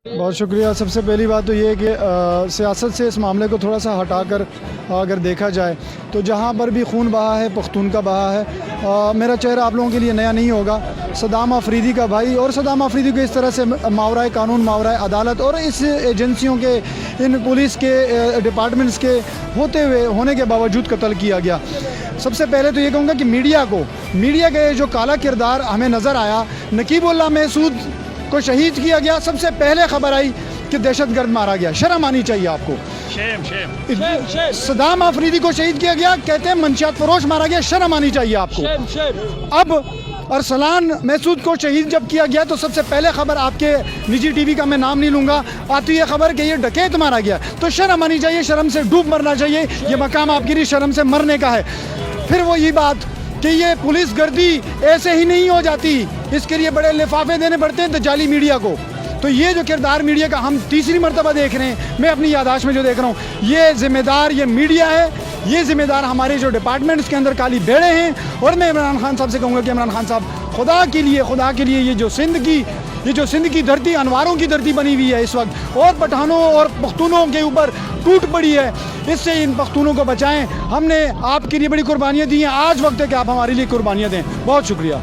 بہت شکریہ. سب سے پہلی بات تو یہ ہے کہ سیاست سے اس معاملے کو تھوڑا سا ہٹا کر اگر دیکھا جائے تو جہاں پر بھی خون بہا ہے پختون کا بہا ہے. میرا چہرہ آپ لوگوں کے لیے نیا نہیں ہوگا. صدام آفریدی کا بھائی، اور صدام آفریدی کو اس طرح سے ماورائے قانون ماورائے عدالت اور اس ایجنسیوں کے، ان پولیس کے ڈپارٹمنٹس کے ہونے کے باوجود قتل کیا گیا. سب سے پہلے تو یہ کہوں گا کہ میڈیا کا جو کالا کردار ہمیں نظر آیا. نقیب اللہ محسود کو شہید کیا گیا، سب سے پہلے خبر آئی کہ دہشت گرد مارا گیا. شرم آنی چاہیے آپ کو. صدام آفریدی کو شہید کیا گیا، کہتے ہیں منشیات فروش مارا گیا. شرم آنی چاہیے آپ کو. اب ارسلان محسود کو شہید جب کیا گیا تو سب سے پہلے خبر آپ کے نجی ٹی وی کا میں نام نہیں لوں گا، آتی ہے خبر کہ یہ ڈکیت مارا گیا. تو شرم آنی چاہیے، شرم سے ڈوب مرنا چاہیے. یہ مقام آپ کے لیے شرم سے مرنے کا ہے. پھر وہ یہ بات کہ یہ پولیس گردی ایسے ہی نہیں ہو جاتی، اس کے لیے بڑے لفافے دینے پڑتے ہیں دجالی میڈیا کو. تو یہ جو کردار میڈیا کا ہم تیسری مرتبہ دیکھ رہے ہیں، میں اپنی یادداشت میں جو دیکھ رہا ہوں، یہ ذمہ دار یہ میڈیا ہے، یہ ذمہ دار ہمارے جو ڈپارٹمنٹس کے اندر کالی بیڑے ہیں. اور میں عمران خان صاحب سے کہوں گا کہ عمران خان صاحب خدا کے لیے یہ جو سندھ کی دھرتی انواروں کی دھرتی بنی ہوئی ہے اس وقت، اور پٹھانوں اور پختونوں کے اوپر ٹوٹ پڑی ہے، اس سے ان پختونوں کو بچائیں. ہم نے آپ کے لیے بڑی قربانیاں دی ہیں، آج وقت ہے کہ آپ ہمارے لیے قربانیاں دیں. بہت شکریہ.